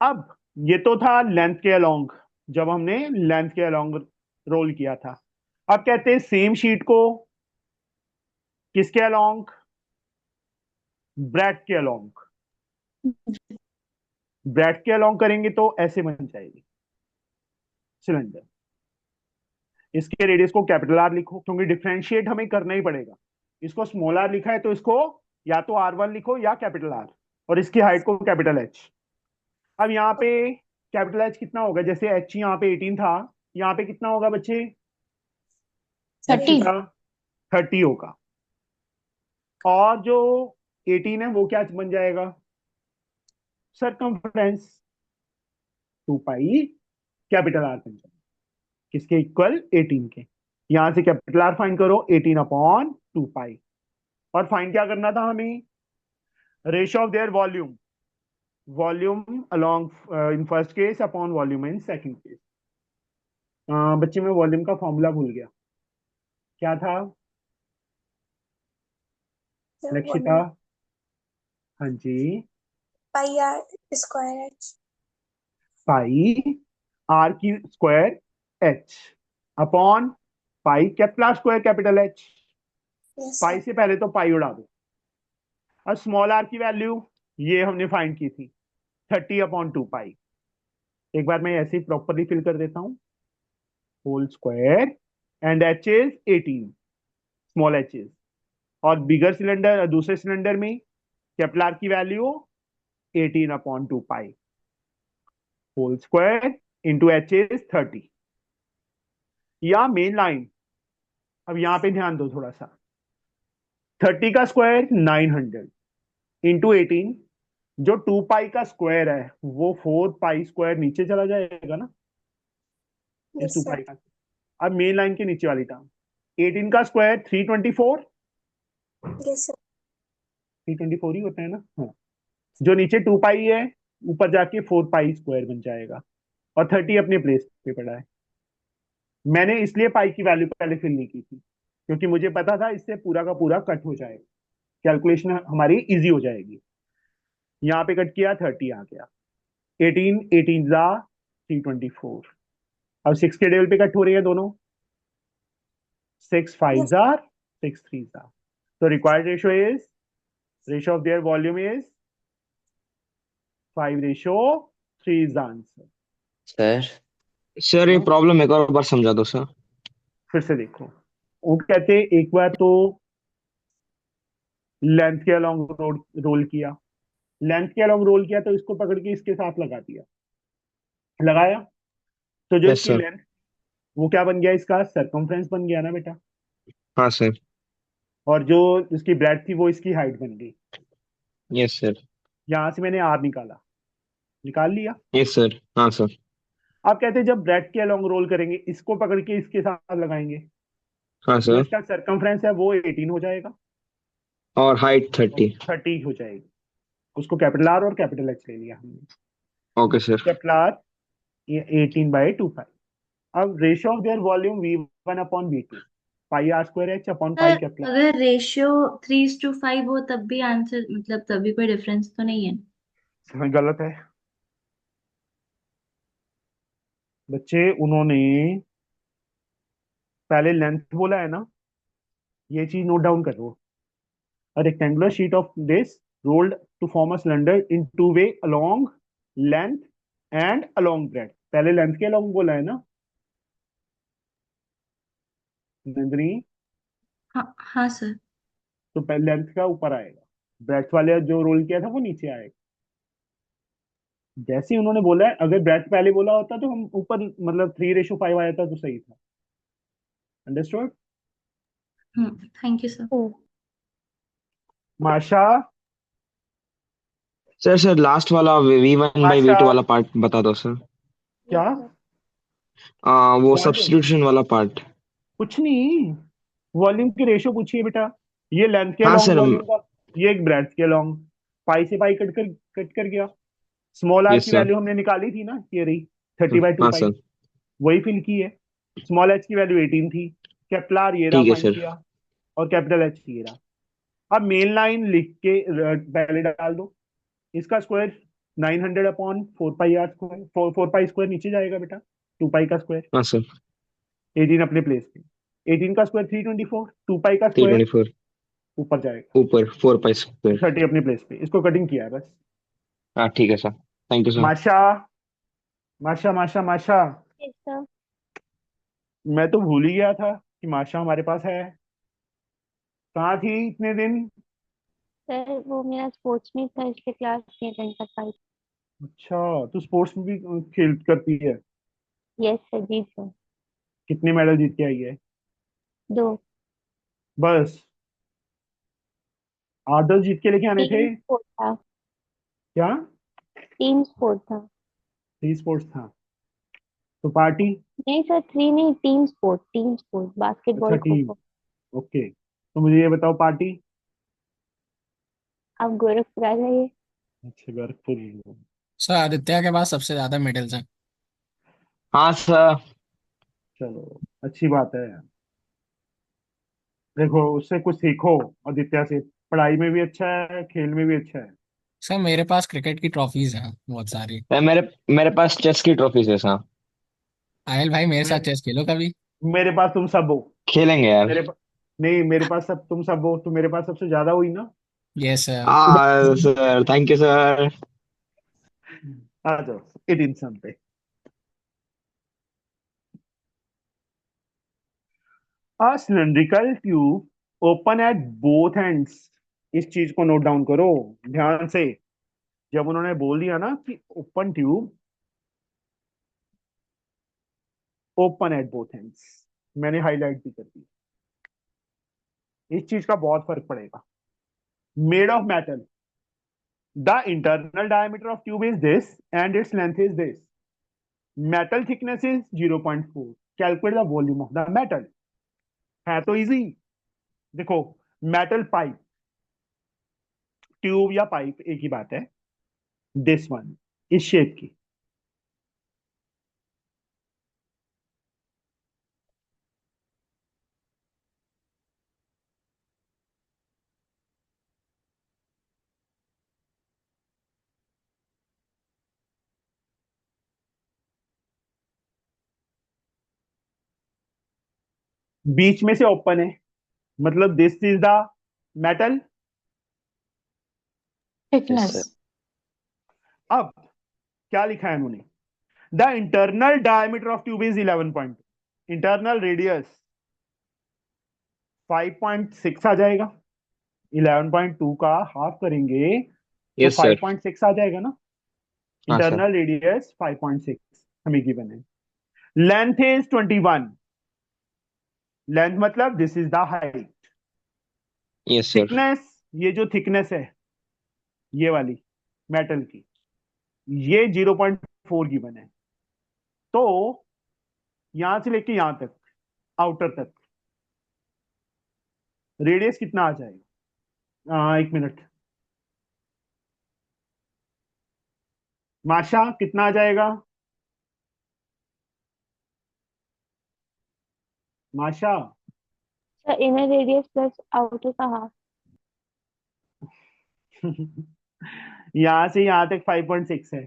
अब ये तो था लेंथ के अलोंग, जब हमने लेंथ के अलोंग रोल किया था। अब कहते हैं सेम शीट को किसके अलोंग? ब्रेड के अलोंग। ब्रेड के अलोंग करेंगे तो ऐसे बन जाएगी सिलेंडर। इसके रेडियस को कैपिटल आर लिखो, क्योंकि डिफरेंशिएट हमें करना ही पड़ेगा। इसको स्मॉल आर लिखा है तो इसको या तो R1 लिखो या कैपिटल आर, और इसकी हाइट को कैपिटल एच। अब यहाँ पे कैपिटल एच कितना होगा? जैसे एच यहाँ पे 18 था, यहाँ पे कितना होगा बच्चे? 30। 30 होगा। और जो 18 है वो क्या बन जाएगा? सरकमफ्रेंस 2 पाई कैपिटल आर बन जाएगा, किसके इक्वल? 18 के। यहां से कैपिटल आर फाइंड करो, 18/2 पाई। और फाइंड क्या करना था हमें? Ratio of their volume, volume along in first case upon volume in second case. बच्चे में वॉल्यूम का फॉर्मूला भूल गया, क्या था? सर लक्षिता, हाँ जी, pi R square H. Pi R की square H upon pi capital square capital H. Yes pi sir. से पहले तो पाई उड़ा दो। और स्मॉल आर की वैल्यू ये हमने फाइंड की थी, 30/2 पाई। एक बार मैं ऐसे ही प्रॉपरली फिल कर देता हूं, whole square and H is 18, small H is. और बिगर सिलेंडर, दूसरे सिलेंडर में कैपिटल आर की value 18/2 pi, whole square into H is 30। या मेन लाइन, अब यहां पे ध्यान दो थोड़ा सा, 30 का स्क्वायर 900 इंटू 18, जो 2 पाई का स्क्वायर है वो 4 पाई स्क्वायर नीचे चला जाएगा ना, इस यस 2 पाई सर। का। अब मेन लाइन के नीचे वाली टर्म, 18 का स्क्वायर 324, यस सर। 324 ही होता है ना, हाँ। जो नीचे 2 पाई है, ऊपर जाके 4 पाई स्क्वायर बन जाएगा। और 30 अपने प्लेस पे पड़ा है। मैंने इसलिए पाई की वैल्यू पहले फिल नहीं की थी, क्योंकि मुझे पता था इससे पूरा का पूरा कट हो जाएगा, कैलकुलेशन हमारी इजी हो जाएगी। यहाँ पे कट किया 30 आ गया, 18 18 जा 324। अब 6 के टेबल पे कट हो रही है दोनों, 6 5 Yes. are 6 3 are. So required ratio of their volume is 5:3 is the answer. Sir sir ये प्रॉब्लम एक और बार समझा दो सर। फिर से देखो, वो कहते हैं एक बार तो लेंथ के अलोंग रोल किया, लेंथ के अलोंग रोल किया तो इसको पकड़ के इसके साथ लगा दिया, लगाया तो जो यस इसकी सर। लेंथ, वो क्या बन गया, इसका सरकमफ्रेंस बन गया ना बेटा, हाँ सर। और जो इसकी ब्रेड थी वो इसकी हाइट बन गई। Yes sir. यहां से मैंने आर निकाला, निकाल लिया। Yes sir. हाँ सर। आप कहते हैं जब ब्रेड के अलोंग रोल करेंगे इसको पकड़ के इसके साथ लगाएंगे, हाँ जो सर। इसका सरकमफ्रेंस है वो 18 हो जाएगा और हाइट और 30। 30 हो जाएगी। उसको कैपिटल आर और कैपिटल एच ले लिया हमने। Okay sir. कैपिटल आर ये 18/2 पाई। अब ratio of their volume V1/V2, pi R square H upon pi sir capital. अगर रेशियो 3:5 हो तब भी आंसर, मतलब तभी कोई डिफरेंस तो नहीं है? गलत है बच्चे, उन्होंने पहले लेंथ बोला है ना, ये चीज नोट डाउन करो। A rectangular sheet of this rolled to form a cylinder in two way along length and along breadth. पहले लेंथ के along बोला है ना नंदनी, हाँ हाँ सर। तो पहले लेंथ का ऊपर आएगा, ब्रेथ वाले जो रोल किया था वो नीचे आएगा। जैसे ही उन्होंने बोला है, अगर ब्रेथ पहले बोला होता तो हम ऊपर मतलब 3:5 आया था तो सही था। अंडरस्टूड? Thank you sir. माशा, सर सर लास्ट वाला V1/V2 माशा वाला पार्ट बता दो सर। क्या? वो क्या जो सब्स्टिट्यूशन वाला पार्ट। कुछ नहीं, वॉल्यूम की रेशियो पूछिए बेटा। ये लेंथ के हाँ लॉन्ग सर। वॉल्यूम का, ये एक ब्रेथ के लॉन्ग, पाई से पाई कट कर गया। स्मॉल आर यस की सर। वैल्यू हमने निकाली थी ना, ये रही 30/2 हाँ पाई, सर। वही फिल की है। स्मॉल एच की वैल्यू 18 थी, कैपिटल आर ये रहा ठीक है फाइंड सर। किया, और कैपिटल एच ये रहा। अब मेन लाइन लिख के पहले डाल दो, इसका square 900/4 pi R square, 4 pi square नीचे जाएगा बेटा, 2 पाई का स्क्वायर, हाँ सर। 18 अपने प्लेस पे, 18 का स्क्वायर 324, 2 पाई का स्क्वायर 324 ऊपर जाएगा, ऊपर 4 पाई स्क्वायर। 30 अपने प्लेस पे। इसको कटिंग किया है बस। हाँ ठीक है सर। Thank you sir. माशा, माशा माशा माशा, यस सर। मैं तो भूल ही गया था कि माशा हमारे पास है। कहाँ थी इतने दिन? सर वो मेरा स्पोर्ट्स मीट था इसलिए क्लास नहीं अटेंड कर पाई। अच्छा, तू स्पोर्ट्स में भी खेल करती है? यस सर, जी सर। कितने मेडल जीत के आई है? 2। बस 8-10 जीत के लेके आने थे टीम स्पोर्ट था। क्या? टीम स्पोर्ट था। 3 स्पोर्ट्स था तो पार्टी? नहीं सर, 3 नहीं, टीम स्पोर्ट अच्छा बास्केटबॉल खो टीम, खो। ओके, तो मुझे ये बताओ पार्टी। आप गोरखपुर आ जाइए। अच्छा गोरखपुर, सर आदित्य के पास सबसे ज्यादा मेडल्स हैं। हाँ सर। चलो अच्छी बात है। देखो उससे कुछ सीखो, आदित्य से, पढ़ाई में भी अच्छा है, खेल में भी अच्छा है। सर मेरे पास क्रिकेट की ट्रॉफीज हैं बहुत सारी। मेरे मेरे पास चेस की ट्रॉफीज है सर। आयल भाई मेरे साथ मैं, चेस खेलो कभी। मेरे पास तुम सब हो। खेलेंगे यार। मेरे पास नहीं, मेरे पास सब तुम सब हो तो मेरे पास सबसे ज्यादा हुई ना। Yes sir. हाँ सर, थैंक यू सर। आ जाओ 18 सन पे। A cylindrical tube open at both ends, इस चीज को नोट डाउन करो ध्यान से। जब उन्होंने बोल दिया ना कि open tube, open at both ends, मैंने हाईलाइट भी कर दी, इस चीज का बहुत फर्क पड़ेगा। Made of metal, the internal diameter of tube is this and its length is this, metal thickness is 0.4, calculate the volume of the metal. है तो इजी। देखो, मेटल पाइप, ट्यूब या पाइप एक ही बात है, दिस वन, इस shape की, बीच में से ओपन है, मतलब this is the metal. Thickness. अब क्या लिखा है उन्होंने? The internal diameter of tube is 11 point, internal radius 5.6 आ जाएगा। 11.2 का हाफ करेंगे तो यस सर। 5.6 आ जाएगा ना। हाँ सर। इंटरनल रेडियस 5.6 हमें गिवन है। लेंथ इज 21, लेंथ मतलब this is the height. Yes sir. Thickness, ये जो थिकनेस है ये वाली मेटल की, ये 0.4 गिवन है। तो यहां से लेके यहां तक, आउटर तक रेडियस कितना आ जाएगा? एक मिनट, माशा कितना आ जाएगा? माशा sir inner radius plus outer का हाफ। यहां से यहां तक 5.6 है,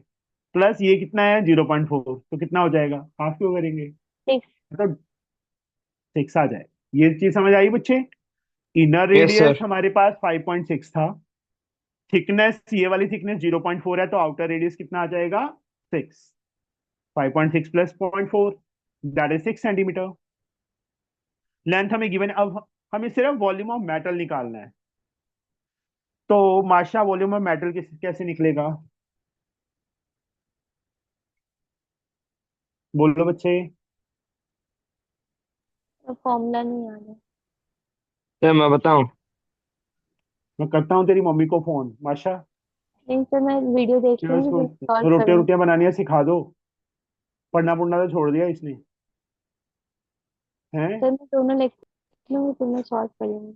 प्लस ये कितना है 0.4, तो कितना हो जाएगा? हाफ क्यों करेंगे? 6। तो 6 आ जाए। ये चीज समझ आई बच्चे? Inner yes radius sir. हमारे पास 5.6 था, थिकनेस ये वाली थिकनेस 0.4 है, तो आउटर रेडियस कितना आ जाएगा? 6। 5.6 plus 0.4 that is 6 centimetre. Length हमें गिवन। अब हमें सिर्फ वॉल्यूम ऑफ मेटल निकालना है। तो माशा वॉल्यूम ऑफ मेटल कैसे निकलेगा? बोलो बच्चे। फॉर्मूला नहीं आ रहा। सर मैं बताऊं? मैं करता हूँ तेरी मम्मी को फोन, माशा नहीं सर मैं वीडियो देख क्यों लूंगी इसको फिर सॉल्व रोटियां करूंगी। रोटियां बनानी सिखा दो। पढ़ना पुढ़ना तो छोड़ दिया इसने, हैं? सर मैं दोनों लिख लूंगी फिर मैं सॉल्व करूंगी।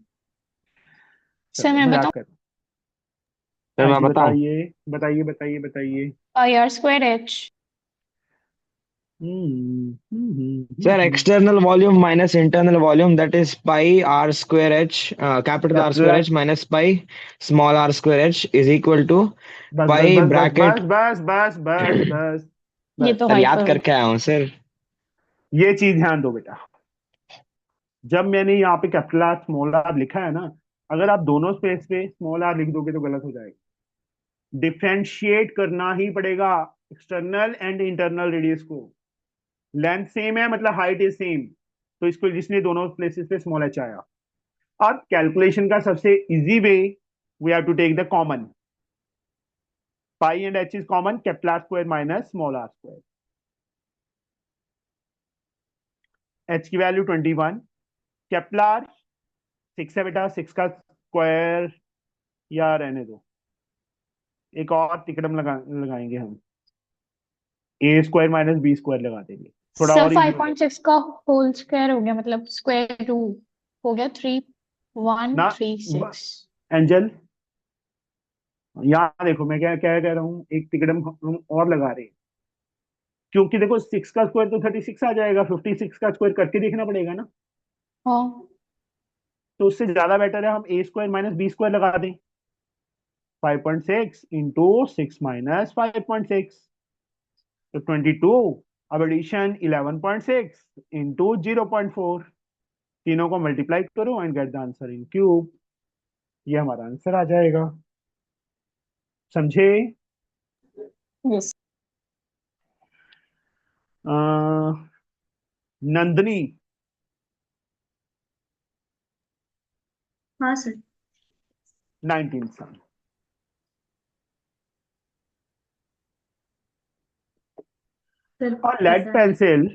सर मैं मजाक बताऊं? कर। सर हाँ मैं जी बताऊं? बताइए बताइए बताइए बताइए। Pi R square H. Sir external volume minus internal volume that is pi R square H, capital R capital square R. H minus pi small R square H is equal to बस बस पाई बस बस bracket. बस बस बस बस बस ये बस। तो सर याद हाइपर। करके आया हूँ सर। ये चीज ध्यान दो बेटा, जब मैंने यहाँ पे कैपिटल आर स्मॉल आर लिखा है ना, अगर आप दोनों स्पेस पे स्मॉल आर लिख दोगे तो गलत हो जाएगा। डिफरेंशिएट करना ही पड़ेगा एक्सटर्नल एंड इंटरनल रेडियस को। लेंथ सेम है मतलब हाइट इज सेम, तो इसको जिसने दोनों प्लेसेस पे स्मॉल एच आया। अब कैलकुलेशन का सबसे easy way, we have to take the common. Pi and H is common, capital R square minus small R square. H की वैल्यू 21, कैपिटल आर 6 है बेटा, 6 का स्क्वायर या रहने दो, एक और तिकड़म लगाएंगे हम, ए स्क्वायर माइनस बी स्क्वायर लगा देंगे, थोड़ा सर और इजी हो जाएगा 5.6 का होल स्क्वायर हो गया, मतलब स्क्वायर रूट हो गया 3136। एंजल। यहाँ देखो मैं क्या क्या कह रहा हूँ, एक तिकड़म हम और लगा रहे हैं, क्योंकि देखो 6 का स्क्वायर तो 36 आ जाएगा, 56 का स्क्वायर करके देखना पड़ेगा ना। हाँ। तो उससे ज्यादा बेटर है हम ए स्क्वायर माइनस बी स्क्वायर लगा दें। 5.6 इंटू 6 माइनस 5.6, तो 22। अब एडिशन 11.6 इंटू 0.4, तीनों को मल्टीप्लाई करो and get the answer in cube. ये हमारा आंसर आ जाएगा, समझे? यस। नंदनी, हाँ सर। 19 सन। सर A lead ऐसा है। pencil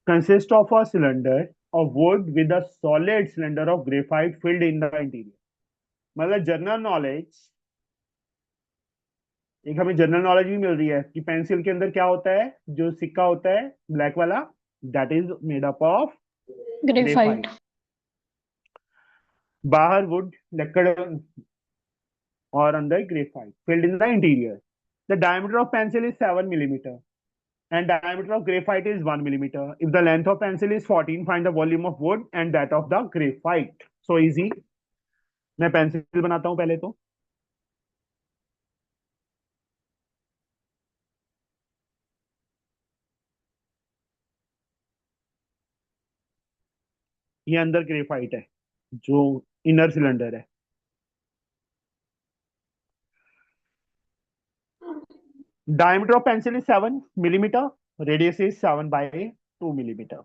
consists of a cylinder of wood with a solid cylinder of graphite filled in the interior। मतलब जनरल नॉलेज, एक हमें जनरल नॉलेज भी मिल रही है कि पेंसिल के अंदर क्या होता है, जो सिक्का होता है ब्लैक वाला, that is made up of graphite. Graphite. बाहर वुड लकड़ और अंदर graphite filled in the interior. The diameter of pencil is 7 millimetre and diameter of graphite is 1 millimeter. If the length of pencil is 14, find the volume of wood and that of the graphite. So easy. मैं pencil बनाता हूं पहले तो। ये अंदर graphite है जो inner cylinder है। Diameter of pencil is 7 millimetre, radius is 7/2 millimetre,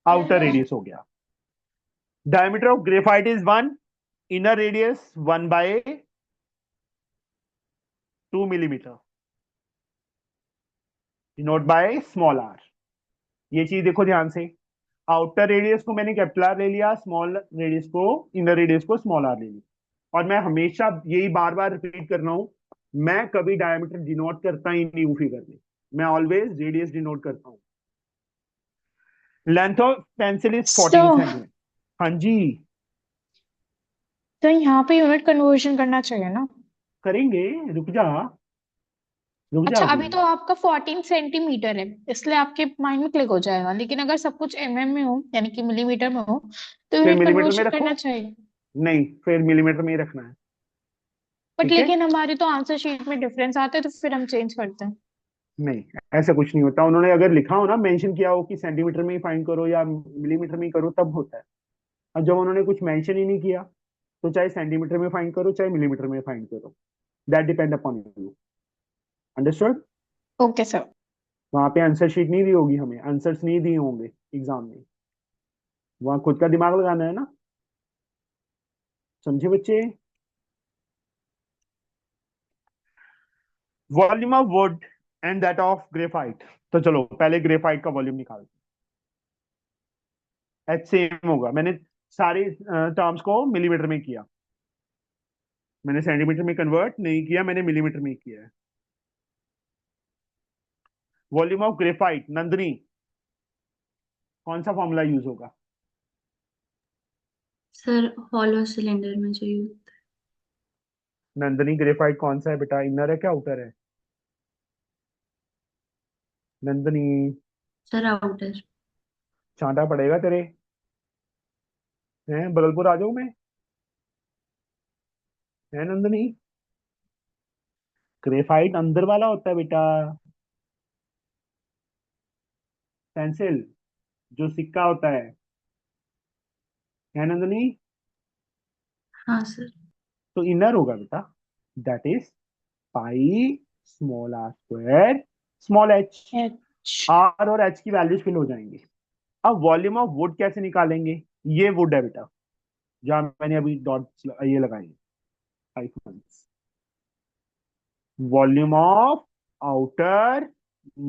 outer radius हो गया। Diameter of graphite is 1, inner radius 1/2 millimetre, note by small R. ये चीज देखो ध्यान से, आउटर रेडियस को मैंने कैपिटल आर ले लिया, स्मॉल रेडियस को, इनर रेडियस को स्मॉल आर ले लिया। और मैं हमेशा यही बार बार रिपीट कर रहा हूं, मैं कभी डायमीटर डिनोट करता ही नहीं हूं फिगर में, मैं ऑलवेज रेडियस डिनोट करता हूं। Length of pencil is 14 So, centimetre. हाँ जी, तो यहाँ पे यूनिट कन्वर्जन करना चाहिए ना। करेंगे, रुक जा, रुक जा अच्छा, अभी। अभी तो आपका 14 सेंटीमीटर है, इसलिए आपके माइंड में क्लिक हो जाएगा, लेकिन अगर सब कुछ में हो, यानी कि मिलीमीटर में हो, तो फिर यूनिट मिलीमीटर में कन्वर्जन रखो, करना चाहिए। नहीं फिर मिलीमीटर में ही रखना है, बट ठीक है। लेकिन हमारी तो आंसर शीट में डिफरेंस आते हैं, तो फिर हम चेंज करते हैं। नहीं, ऐसा कुछ नहीं होता, उन्होंने अगर लिखा हो ना, मेंशन किया हो कि सेंटीमीटर में ही फाइंड करो या मिलीमीटर में ही करो, तब होता है। और जब उन्होंने कुछ मेंशन ही नहीं किया, तो चाहे सेंटीमीटर में फाइंड करो चाहे मिलीमीटर में फाइंड करो, that depend upon you. Understood? Okay sir. वहां पे आंसर शीट नहीं दी होगी, हमें आंसर्स नहीं दिए होंगे एग्जाम में, वहां खुद का दिमाग लगाना है ना, समझे बच्चे? Volume of would and that of graphite. तो चलो पहले ग्रेफाइट का वॉल्यूम निकालते हैं। एच सेम होगा, मैंने सारे टर्म्स को मिलीमीटर में किया, मैंने सेंटीमीटर में कन्वर्ट नहीं किया, मैंने मिलीमीटर में किया है। वॉल्यूम ऑफ ग्रेफाइट, नंदनी कौन सा फॉर्मूला यूज होगा? सर हॉलो सिलेंडर में जो यूज। नंदनी ग्रेफाइट कौन सा है बेटा, इनर है क्या आउटर है? Nandini, sir outer. चांटा पड़ेगा तेरे, हैं बदलपुर आ जाऊं मैं, है नंदनी? ग्रेफाइट अंदर वाला होता है बेटा, पेंसिल जो सिक्का होता है नंदनी? हाँ सर। तो इनर होगा बेटा, that is pi small R square small H. H. R और एच की वैल्यूज फिल हो जाएंगे। अब वॉल्यूम ऑफ वुड कैसे निकालेंगे? ये वुड है बेटा, जहां मैंने अभी डॉट ये लगाए, icons. Volume of outer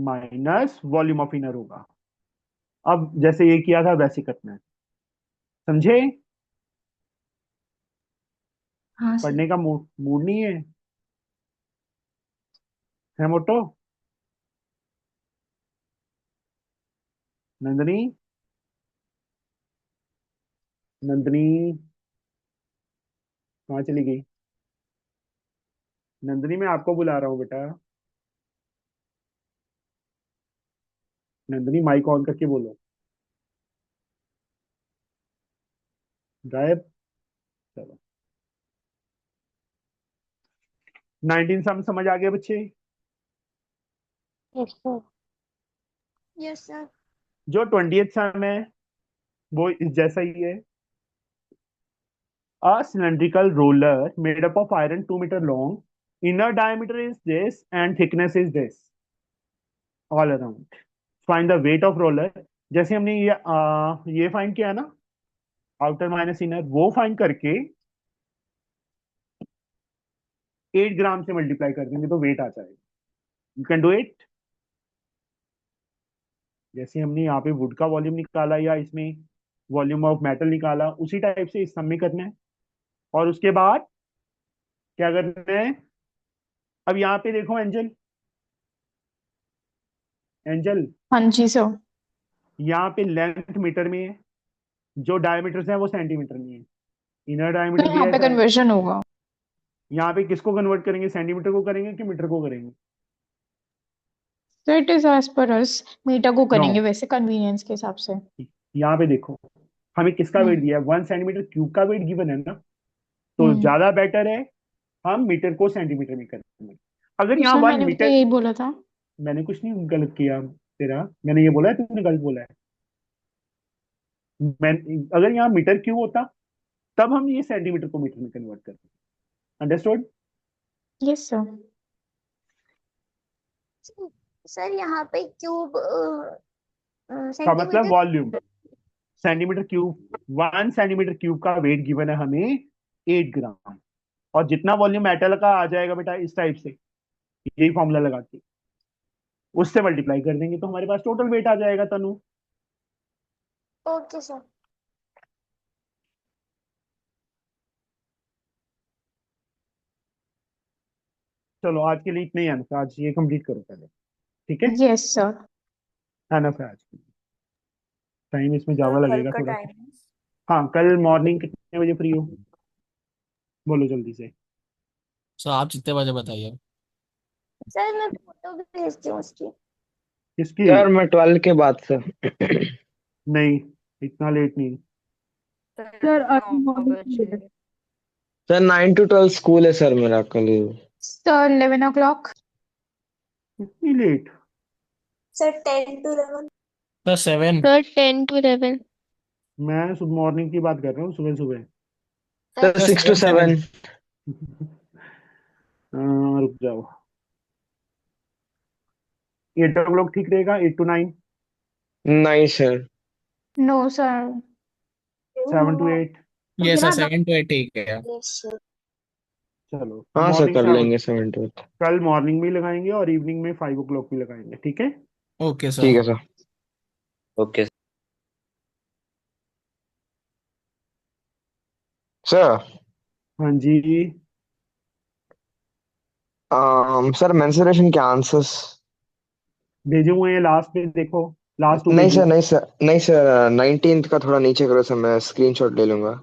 minus volume of inner होगा। अब जैसे ये किया था वैसे करना है, समझे? हाँ सर। पढ़ने का मूड मूड नहीं है मोटो? नंदनी, नंदनी कहाँ चली गई? नंदनी मैं आपको बुला रहा हूँ बेटा, नंदनी माइक ऑन करके बोलो। गायब? चलो, 19 सम समझ आ गया बच्चे? Yes sir. Yes, sir. जो 20th सम है वो इस जैसा ही है। A cylindrical roller made up of iron 2 meter long. Inner diameter is this and thickness is this all around. Find the weight of roller. जैसे हमने ये फाइंड किया ना, आउटर माइनस इनर, वो फाइंड करके 8 ग्राम से मल्टीप्लाई कर देंगे तो वेट आ जाएगा। You can do it. जैसे हमने यहाँ पे वुड का वॉल्यूम निकाला या इसमें वॉल्यूम ऑफ मेटल निकाला, उसी टाइप से इस सम में करना है। और उसके बाद क्या करना है? अब यहाँ पे देखो एंजल, एंजल हाँ जी सर। यहाँ पे लेंथ मीटर में है, जो डायमीटर है वो सेंटीमीटर में है, इनर तो डायमीटर भी यहाँ पे ऐसा है। कन्वर्जन होगा। यहाँ पे किसको कन्वर्ट करेंगे, सेंटीमीटर को करेंगे कि मीटर को करेंगे? तो it is as per us, metre को नो, करेंगे वैसे कन्वीनियंस के हिसाब से। यहाँ पे देखो, हमें किसका वेट हम्म। दिया है, 1 सेंटीमीटर क्यूब का वेट गिवन है ना, तो हम्म। ज्यादा बेटर है हम मीटर को सेंटीमीटर में करेंगे। अगर तो यहाँ सर वन मैंने भी तो मीटर यही बोला था। मैंने कुछ नहीं गलत किया तेरा, मैंने ये बोला है तूने गलत बोला है? मैं अगर यहाँ मीटर क्यूब होता तब हम ये सेंटीमीटर को मीटर में कन्वर्ट करते। अंडरस्टूड? Yes sir. सर यहाँ पे क्यूब का मतलब centimetre. Volume, centimetre cube, 1 centimetre cube का वेट गिवन है हमें 8 ग्राम, और जितना वॉल्यूम मेटल का आ जाएगा बेटा इस टाइप से, यही फॉर्मूला लगा के उससे मल्टीप्लाई कर देंगे तो हमारे पास टोटल वेट आ जाएगा तनु। Okay sir. चलो आज के लिए इतना ही है, आज ये कंप्लीट करो पहले, ठीक है? Yes sir. एनफ है आज के लिए, टाइम इसमें सर ज्यादा कल लगेगा का थोड़ा सा। टाइम। हाँ, कल मॉर्निंग कितने बजे फ्री हो? बोलो जल्दी से। सो आप जितने बजे बताइए। सर मैं फोटो भी भेजती हूँ उसकी। किसकी? सर मैं 12 के बाद से। नहीं, इतना लेट नहीं। सर नौ अर्ली मॉर्निंग बजे। सर 9 to 12 स्कूल है सर मेरा कल। Sir 11 o'clock। इतनी late? Sir 10 to 11। Sir 7। Sir 10 to 11। मैं सुबह मॉर्निंग की बात कर रहा हूँ, सुबह सुबह। सर अच्छा 6 to 7। रुक जाओ, 8 o'clock ठीक रहेगा, 8 to 9, नहीं सर। No sir. 7 to 8। ये सर 7 to 8 ठीक है। Yes sir. चलो हाँ सर मॉर्निंग कर 7, लेंगे 7 to 8। कल मॉर्निंग में लगाएंगे और इवनिंग में 5 o'clock भी लगाएंगे, ठीक है? Okay sir. ठीक है सर। ओके सर हाँ जी। सर मेंसुरेशन के आंसर्स। भेजे हुए हैं लास्ट पे, देखो लास्ट 2 नहीं सर पेजेस। नहीं सर नहीं सर 19th का थोड़ा नीचे करो सर, मैं स्क्रीनशॉट ले लूंगा।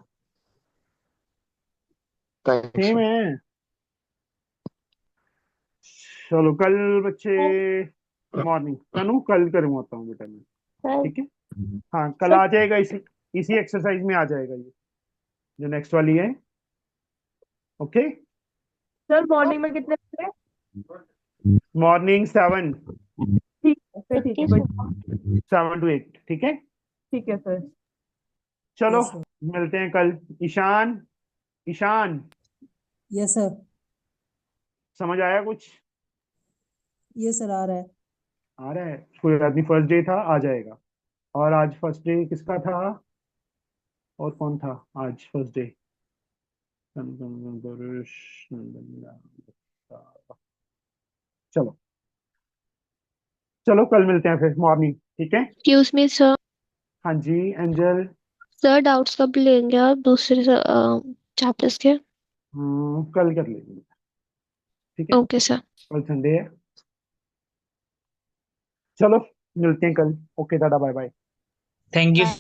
Thanks same sir. है। चलो कल बच्चे मॉर्निंग, तनु कल करवाता हूँ बेटा मैं, सर ठीक है? हाँ कल सर आ जाएगा, इसी इसी एक्सरसाइज में आ जाएगा ये जो नेक्स्ट वाली है। ओके, सर मॉर्निंग में कितने बजे? मॉर्निंग 7, ठीक है सर, ठीक है ओके कोई। सर। 7 to 8, ठीक है? ठीक है सर। चलो यस सर। मिलते हैं कल। Ishaan, Ishaan yes sir. समझ आया कुछ? यस सर आ रहा है। आ रहा है? कोई बात नहीं, फर्स्ट डे था, आ जाएगा। और आज फर्स्ट डे किसका था? और कौन था आज फर्स्ट डे? चलो, चलो कल मिलते हैं फिर मॉर्निंग, ठीक है? Excuse me sir. हाँ जी एंजल। सर डाउट्स कब लेंगे आप दूसरे चैप्टर्स के? कल कर लेंगे, ठीक है? Okay sir. कल संडे है। चलो मिलते हैं कल। ओके दादा, bye bye. Thank you bye.